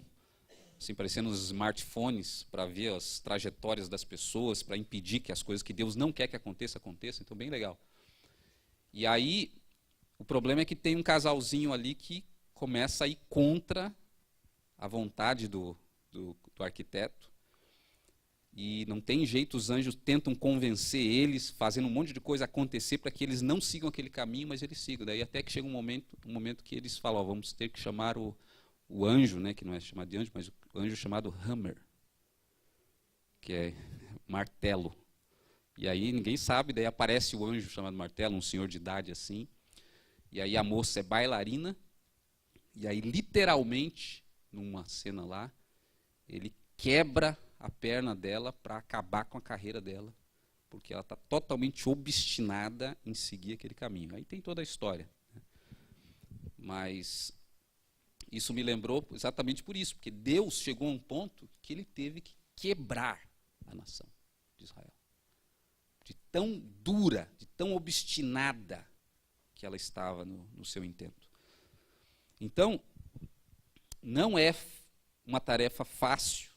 assim, parecendo os smartphones, para ver as trajetórias das pessoas, para impedir que as coisas que Deus não quer que aconteça, aconteçam. Então, bem legal. E aí, o problema é que tem um casalzinho ali que começa a ir contra a vontade do arquiteto. E não tem jeito, os anjos tentam convencer eles, fazendo um monte de coisa acontecer para que eles não sigam aquele caminho, mas eles sigam. Daí até que chega um momento que eles falam: ó, vamos ter que chamar o anjo, né, que não é chamado de anjo, mas o anjo chamado Hammer, que é martelo. E aí ninguém sabe, daí aparece o anjo chamado martelo, um senhor de idade assim, e aí a moça é bailarina, e aí literalmente, numa cena lá, ele quebra a perna dela para acabar com a carreira dela, porque ela está totalmente obstinada em seguir aquele caminho. Aí tem toda a história. Né? Mas isso me lembrou exatamente por isso, porque Deus chegou a um ponto que ele teve que quebrar a nação de Israel. De tão dura, de tão obstinada que ela estava no seu intento. Então, não é uma tarefa fácil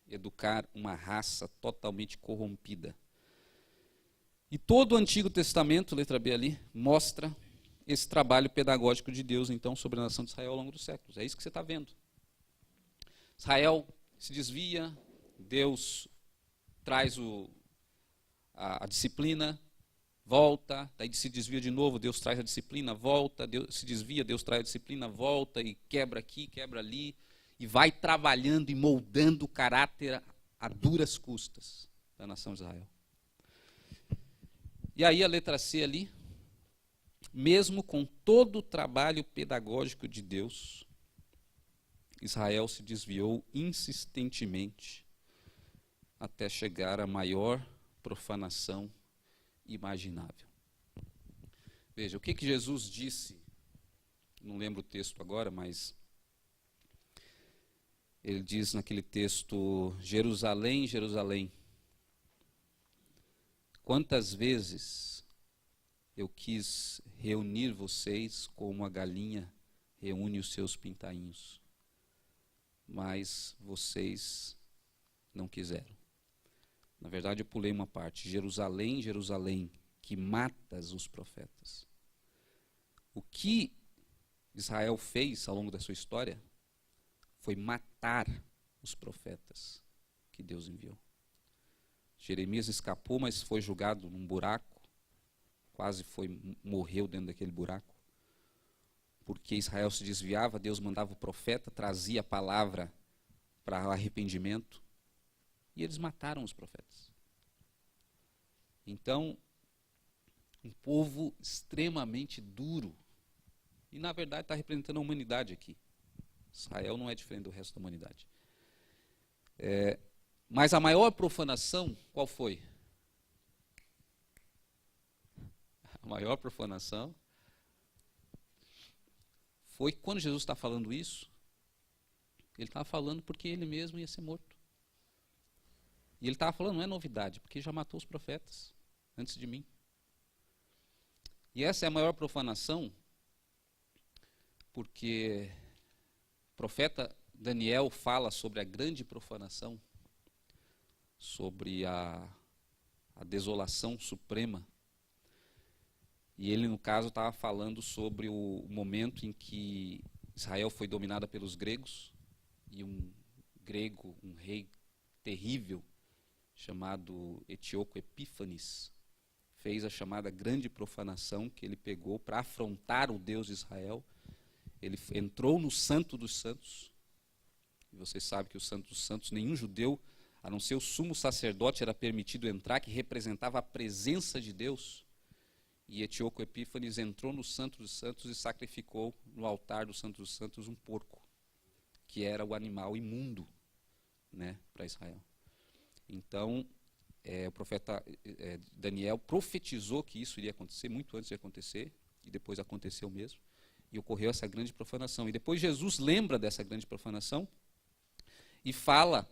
educar uma raça totalmente corrompida. E todo o Antigo Testamento, letra B ali, mostra esse trabalho pedagógico de Deus, então, sobre a nação de Israel ao longo dos séculos. É isso que você está vendo. Israel se desvia, Deus traz a disciplina, volta, daí se desvia de novo, Deus traz a disciplina, volta, Deus se desvia, Deus traz a disciplina, volta, e quebra aqui, quebra ali, e vai trabalhando e moldando o caráter a duras custas da nação de Israel. E aí a letra C ali, mesmo com todo o trabalho pedagógico de Deus, Israel se desviou insistentemente até chegar à maior profanação imaginável. Veja, o que Jesus disse, não lembro o texto agora, mas ele diz naquele texto: Jerusalém, Jerusalém, quantas vezes eu quis reunir vocês como a galinha reúne os seus pintainhos, mas vocês não quiseram. Na verdade, eu pulei uma parte. Jerusalém, Jerusalém, que matas os profetas. O que Israel fez ao longo da sua história foi matar os profetas que Deus enviou. Jeremias escapou, mas foi jogado num buraco, morreu dentro daquele buraco, porque Israel se desviava, Deus mandava o profeta, trazia a palavra para o arrependimento, e eles mataram os profetas. Então, um povo extremamente duro, e na verdade está representando a humanidade aqui. Israel não é diferente do resto da humanidade. Mas a maior profanação, qual foi? A maior profanação foi quando Jesus está falando isso, ele estava falando porque ele mesmo ia ser morto. E ele estava falando, não é novidade, porque já matou os profetas antes de mim. E essa é a maior profanação, porque o profeta Daniel fala sobre a grande profanação, sobre a desolação suprema. E ele, no caso, estava falando sobre o momento em que Israel foi dominada pelos gregos, e um grego, um rei terrível, chamado Etíoco Epífanes, fez a chamada grande profanação, que ele pegou para afrontar o Deus de Israel. Ele entrou no Santo dos Santos, e você sabe que o Santo dos Santos, nenhum judeu, a não ser o sumo sacerdote, era permitido entrar, que representava a presença de Deus. E Etíoco Epífanes entrou no Santo dos Santos e sacrificou no altar do Santo dos Santos um porco, que era o animal imundo, né, para Israel. Então, o profeta Daniel profetizou que isso iria acontecer, muito antes de acontecer, e depois aconteceu mesmo, e ocorreu essa grande profanação. E depois Jesus lembra dessa grande profanação e fala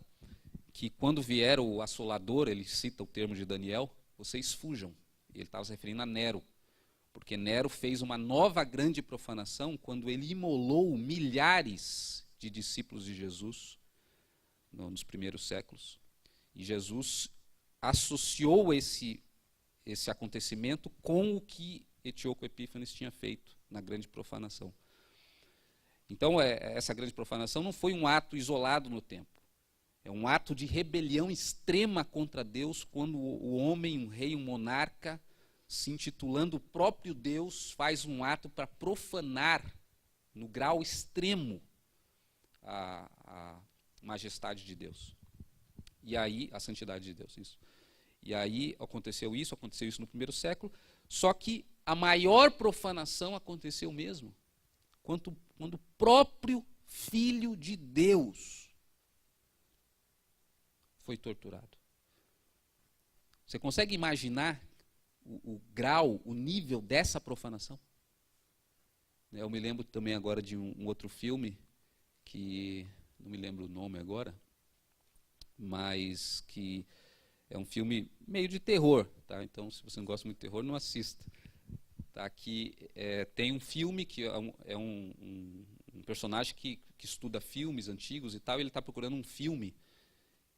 que quando vier o assolador, ele cita o termo de Daniel, vocês fujam. Ele estava se referindo a Nero, porque Nero fez uma nova grande profanação quando ele imolou milhares de discípulos de Jesus nos primeiros séculos. E Jesus associou esse acontecimento com o que Etíoco Epífanes tinha feito na grande profanação. Então, essa grande profanação não foi um ato isolado no tempo. É um ato de rebelião extrema contra Deus, quando o homem, um rei, um monarca, se intitulando o próprio Deus, faz um ato para profanar, no grau extremo, a majestade de Deus. E aí, a santidade de Deus, isso. E aí aconteceu isso no primeiro século, só que a maior profanação aconteceu mesmo quando o próprio Filho de Deus foi torturado. Você consegue imaginar o grau, o nível dessa profanação? Eu me lembro também agora de um outro filme, que não me lembro o nome agora, mas que é um filme meio de terror, tá? Então, se você não gosta muito de terror, não assista. Tá? Que tem um filme que é um personagem que estuda filmes antigos e tal, e ele está procurando um filme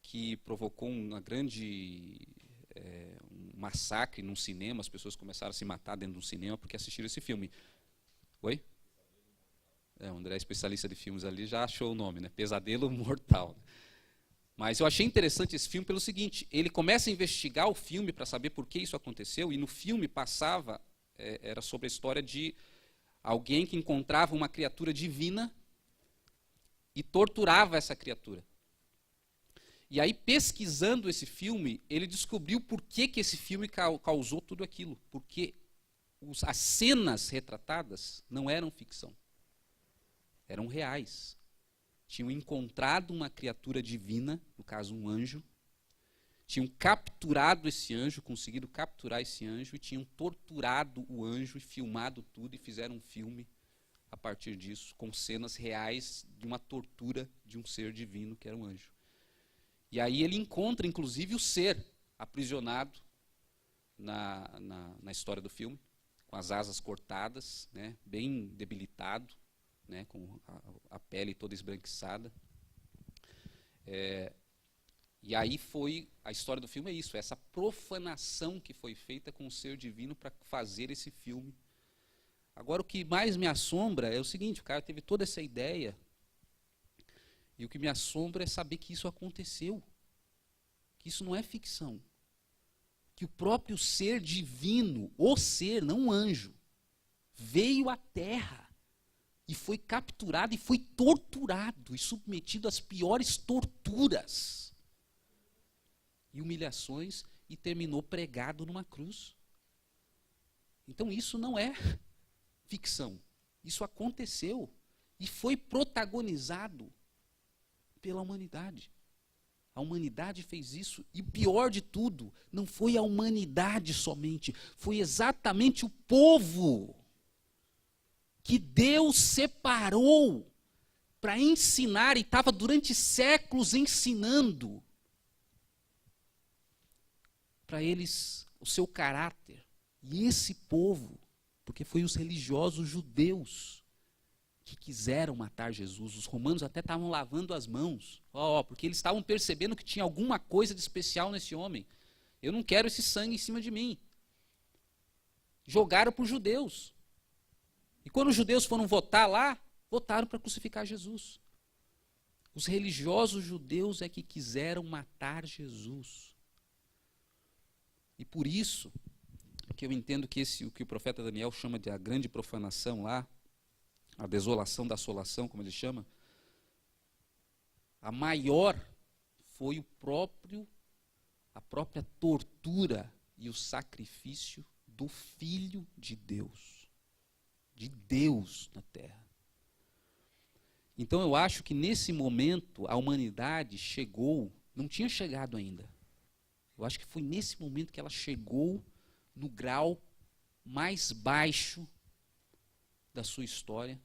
que provocou um massacre num cinema. As pessoas começaram a se matar dentro de um cinema porque assistiram esse filme. Oi? O André, especialista de filmes ali, já achou o nome, né? Pesadelo Mortal. Mas eu achei interessante esse filme pelo seguinte: ele começa a investigar o filme para saber por que isso aconteceu, e no filme era sobre a história de alguém que encontrava uma criatura divina e torturava essa criatura. E aí, pesquisando esse filme, ele descobriu por que esse filme causou tudo aquilo. Porque as cenas retratadas não eram ficção, eram reais. Tinham encontrado uma criatura divina, no caso um anjo, tinham capturado esse anjo, conseguido capturar esse anjo, e tinham torturado o anjo e filmado tudo, e fizeram um filme a partir disso, com cenas reais de uma tortura de um ser divino que era um anjo. E aí ele encontra, inclusive, o ser aprisionado na história do filme, com as asas cortadas, né, bem debilitado, né, com a pele toda esbranquiçada. E aí a história do filme é isso, essa profanação que foi feita com o ser divino para fazer esse filme. Agora, o que mais me assombra é o seguinte: o cara teve toda essa ideia, e o que me assombra é saber que isso aconteceu, que isso não é ficção, que o próprio ser divino, o ser, não um anjo, veio à Terra e foi capturado e foi torturado e submetido às piores torturas e humilhações, e terminou pregado numa cruz. Então isso não é ficção, isso aconteceu e foi protagonizado pela humanidade. A humanidade fez isso, e o pior de tudo, não foi a humanidade somente, foi exatamente o povo que Deus separou para ensinar, e estava durante séculos ensinando para eles o seu caráter. E esse povo, porque foi os religiosos judeus que quiseram matar Jesus. Os romanos até estavam lavando as mãos, porque eles estavam percebendo que tinha alguma coisa de especial nesse homem. Eu não quero esse sangue em cima de mim. Jogaram para os judeus. E quando os judeus foram votar lá, votaram para crucificar Jesus. Os religiosos judeus é que quiseram matar Jesus. E por isso que eu entendo que o que o profeta Daniel chama de a grande profanação lá, a desolação da assolação, como ele chama, a maior foi a própria tortura e o sacrifício do Filho de Deus na terra. Então eu acho que nesse momento a humanidade chegou, não tinha chegado ainda. Eu acho que foi nesse momento que ela chegou no grau mais baixo da sua história,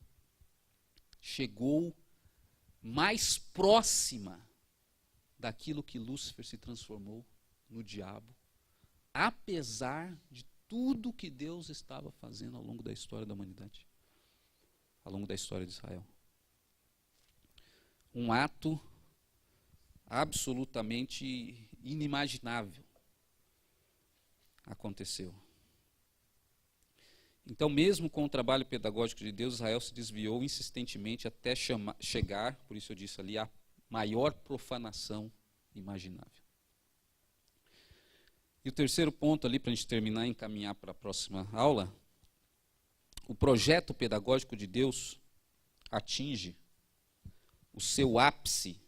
chegou mais próxima daquilo que Lúcifer se transformou no diabo, apesar de tudo que Deus estava fazendo ao longo da história da humanidade, ao longo da história de Israel. Um ato absolutamente inimaginável aconteceu. Então, mesmo com o trabalho pedagógico de Deus, Israel se desviou insistentemente até chegar, por isso eu disse ali, a maior profanação imaginável. E o terceiro ponto ali, para a gente terminar e encaminhar para a próxima aula, o projeto pedagógico de Deus atinge o seu ápice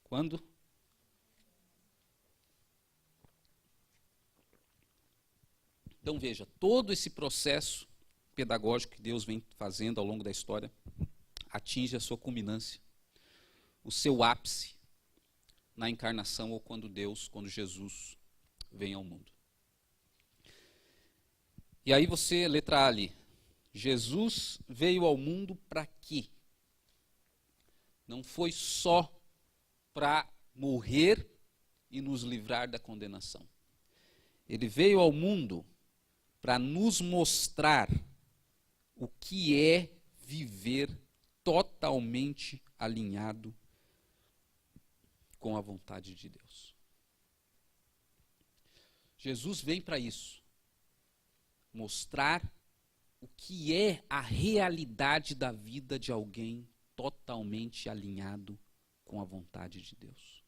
quando? Então veja, todo esse processo pedagógico que Deus vem fazendo ao longo da história atinge a sua culminância, o seu ápice na encarnação ou quando Jesus vem ao mundo. E aí você, letra A ali, Jesus veio ao mundo para quê? Não foi só para morrer e nos livrar da condenação. Ele veio ao mundo para nos mostrar o que é viver totalmente alinhado com a vontade de Deus. Jesus vem para isso, mostrar o que é a realidade da vida de alguém totalmente alinhado com a vontade de Deus.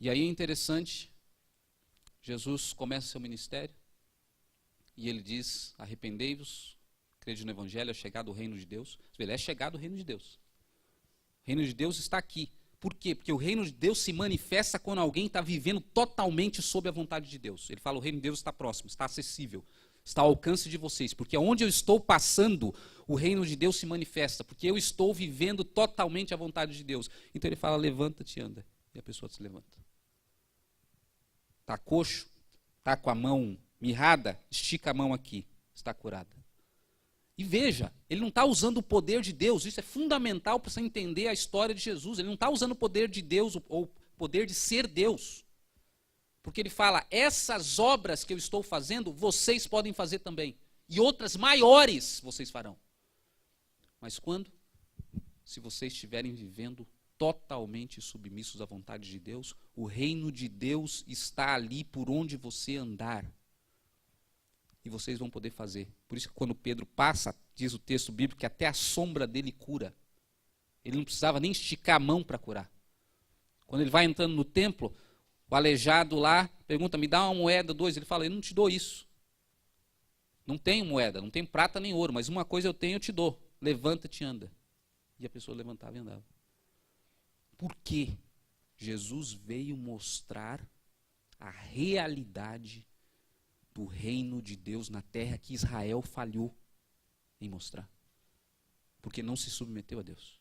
E aí é interessante, Jesus começa seu ministério e ele diz: arrependei-vos, crede no Evangelho, é chegado o reino de Deus. Ele é chegado o reino de Deus. O reino de Deus está aqui. Por quê? Porque o reino de Deus se manifesta quando alguém está vivendo totalmente sob a vontade de Deus. Ele fala: o reino de Deus está próximo, está acessível, está ao alcance de vocês. Porque onde eu estou passando, o reino de Deus se manifesta. Porque eu estou vivendo totalmente a vontade de Deus. Então ele fala: levanta-te e anda. E a pessoa se levanta. Está coxo, está com a mão mirrada, estica a mão aqui, está curada. E veja, ele não está usando o poder de Deus, isso é fundamental para você entender a história de Jesus. Ele não está usando o poder de Deus ou o poder de ser Deus. Porque ele fala: essas obras que eu estou fazendo, vocês podem fazer também. E outras maiores vocês farão. Mas quando? Se vocês estiverem vivendo totalmente submissos à vontade de Deus, o reino de Deus está ali por onde você andar. E vocês vão poder fazer. Por isso que quando Pedro passa, diz o texto bíblico, que até a sombra dele cura. Ele não precisava nem esticar a mão para curar. Quando ele vai entrando no templo, o aleijado lá pergunta: me dá uma moeda, 2. Ele fala: eu não te dou isso. Não tenho moeda, não tenho prata nem ouro, mas uma coisa eu tenho, eu te dou. Levanta-te e anda. E a pessoa levantava e andava. Por quê? Jesus veio mostrar a realidade do reino de Deus na terra que Israel falhou em mostrar. Porque não se submeteu a Deus.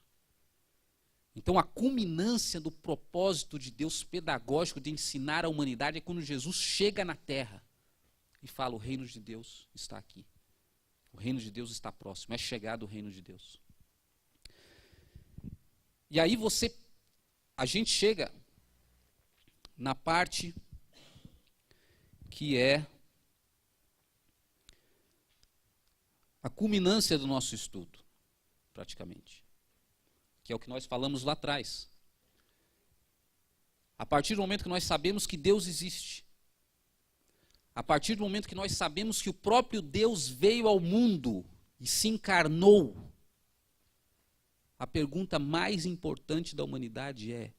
Então a culminância do propósito de Deus pedagógico de ensinar a humanidade é quando Jesus chega na terra e fala: o reino de Deus está aqui. O reino de Deus está próximo, é chegado o reino de Deus. E aí a gente chega na parte que é a culminância do nosso estudo, praticamente. Que é o que nós falamos lá atrás. A partir do momento que nós sabemos que Deus existe, a partir do momento que nós sabemos que o próprio Deus veio ao mundo e se encarnou, a pergunta mais importante da humanidade é: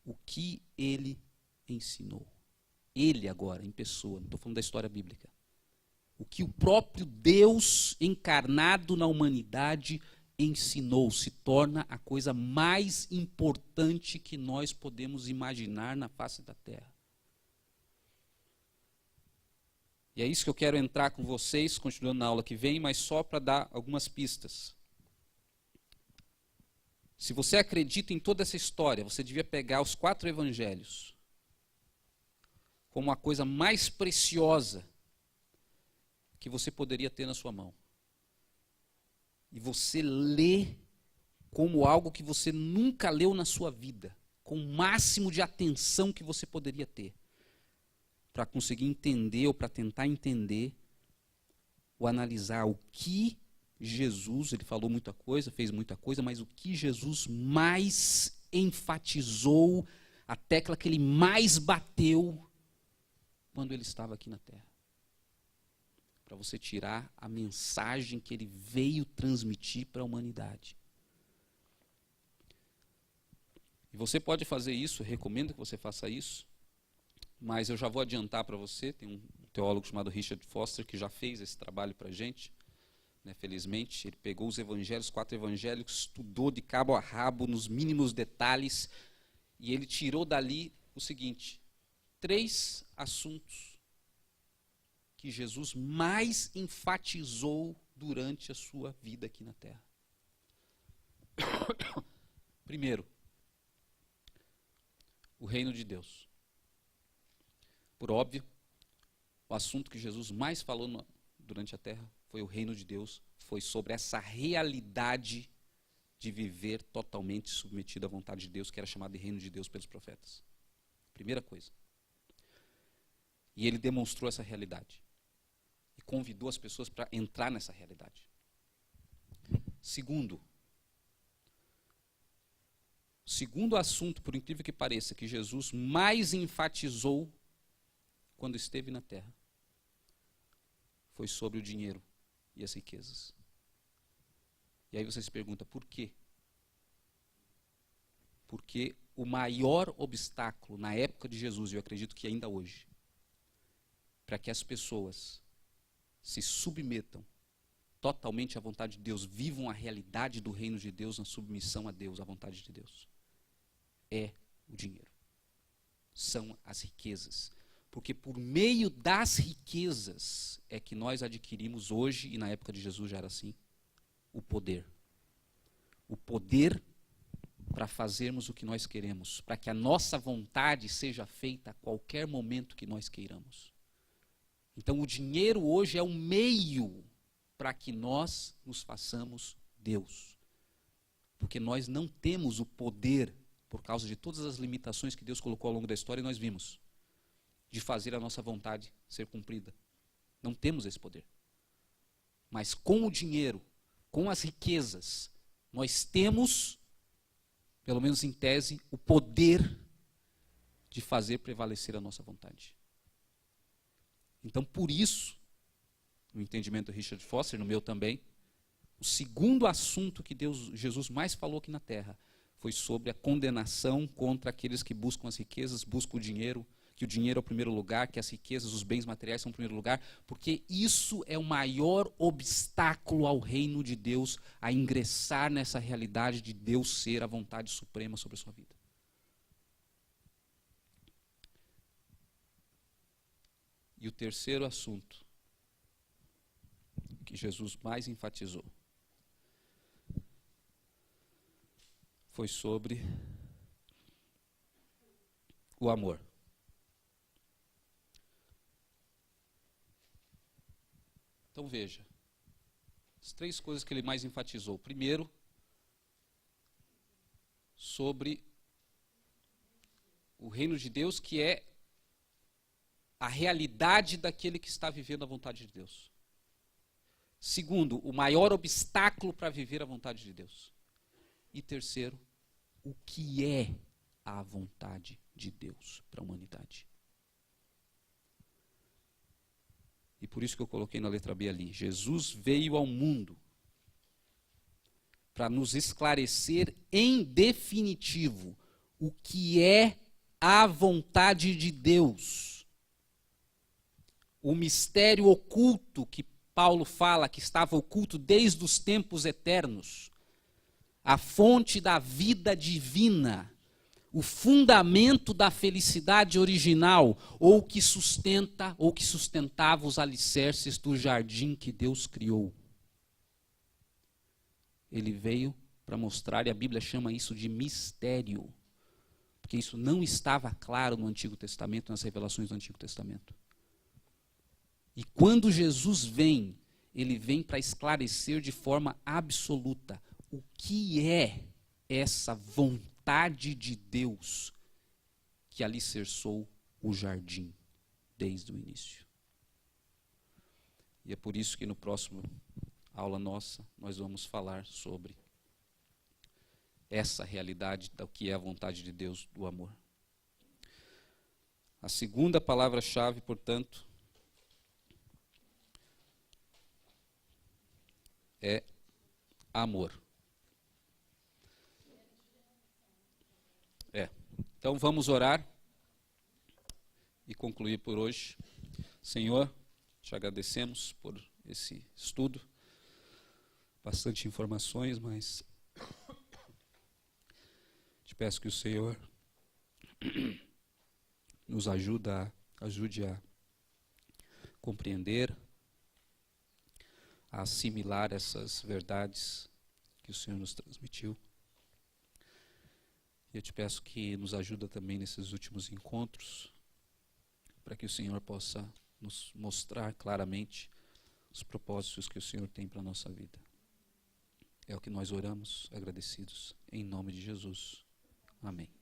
o que ele ensinou? Ele agora, em pessoa, não estou falando da história bíblica. O que o próprio Deus encarnado na humanidade ensinou se torna a coisa mais importante que nós podemos imaginar na face da terra. E é isso que eu quero entrar com vocês, continuando na aula que vem, mas só para dar algumas pistas. Se você acredita em toda essa história, você devia pegar os 4 evangelhos como a coisa mais preciosa que você poderia ter na sua mão. E você lê como algo que você nunca leu na sua vida, com o máximo de atenção que você poderia ter, para conseguir entender ou para tentar entender ou analisar o que Jesus, ele falou muita coisa, fez muita coisa, mas o que Jesus mais enfatizou, a tecla que ele mais bateu quando ele estava aqui na terra. Para você tirar a mensagem que ele veio transmitir para a humanidade. E você pode fazer isso, eu recomendo que você faça isso, mas eu já vou adiantar para você, tem um teólogo chamado Richard Foster que já fez esse trabalho para a gente, né, felizmente, ele pegou os evangelhos, 4 evangelhos, estudou de cabo a rabo, nos mínimos detalhes, e ele tirou dali o seguinte: 3 assuntos que Jesus mais enfatizou durante a sua vida aqui na terra. Primeiro, o reino de Deus. Por óbvio, o assunto que Jesus mais falou durante a terra foi o reino de Deus, foi sobre essa realidade de viver totalmente submetido à vontade de Deus, que era chamado de reino de Deus pelos profetas. Primeira coisa. E ele demonstrou essa realidade. E convidou as pessoas para entrar nessa realidade. Segundo assunto, por incrível que pareça, que Jesus mais enfatizou quando esteve na terra, foi sobre o dinheiro e as riquezas. E aí você se pergunta, por quê? Porque o maior obstáculo na época de Jesus, e eu acredito que ainda hoje, para que as pessoas se submetam totalmente à vontade de Deus, vivam a realidade do reino de Deus na submissão a Deus, à vontade de Deus, é o dinheiro. São as riquezas. Porque por meio das riquezas é que nós adquirimos hoje, e na época de Jesus já era assim, o poder. O poder para fazermos o que nós queremos, para que a nossa vontade seja feita a qualquer momento que nós queiramos. Então o dinheiro hoje é um meio para que nós nos façamos Deus. Porque nós não temos o poder, por causa de todas as limitações que Deus colocou ao longo da história, e nós vimos, de fazer a nossa vontade ser cumprida. Não temos esse poder. Mas com o dinheiro, com as riquezas, nós temos, pelo menos em tese, o poder de fazer prevalecer a nossa vontade. Então, por isso, no entendimento do Richard Foster, no meu também, o segundo assunto que Jesus mais falou aqui na terra foi sobre a condenação contra aqueles que buscam as riquezas, buscam o dinheiro, que o dinheiro é o primeiro lugar, que as riquezas, os bens materiais são o primeiro lugar, porque isso é o maior obstáculo ao reino de Deus, a ingressar nessa realidade de Deus ser a vontade suprema sobre a sua vida. E o terceiro assunto que Jesus mais enfatizou foi sobre o amor. Então veja, as 3 coisas que ele mais enfatizou. Primeiro, sobre o reino de Deus, que é a realidade daquele que está vivendo a vontade de Deus. Segundo, o maior obstáculo para viver a vontade de Deus. E terceiro, o que é a vontade de Deus para a humanidade. E por isso que eu coloquei na letra B ali, Jesus veio ao mundo para nos esclarecer em definitivo o que é a vontade de Deus. O mistério oculto que Paulo fala que estava oculto desde os tempos eternos. A fonte da vida divina. O fundamento da felicidade original, ou que sustenta, ou que sustentava os alicerces do jardim que Deus criou. Ele veio para mostrar, e a Bíblia chama isso de mistério, porque isso não estava claro no Antigo Testamento, nas revelações do Antigo Testamento. E quando Jesus vem, ele vem para esclarecer de forma absoluta o que é essa vontade de Deus que alicerçou o jardim desde o início. E é por isso que no próximo aula nossa nós vamos falar sobre essa realidade do que é a vontade de Deus do amor. A segunda palavra-chave, portanto, é amor. Então vamos orar e concluir por hoje. Senhor, te agradecemos por esse estudo. Bastante informações, mas te peço que o Senhor nos ajude a compreender, a assimilar essas verdades que o Senhor nos transmitiu. E eu te peço que nos ajude também nesses últimos encontros, para que o Senhor possa nos mostrar claramente os propósitos que o Senhor tem para a nossa vida. É o que nós oramos, agradecidos, em nome de Jesus. Amém.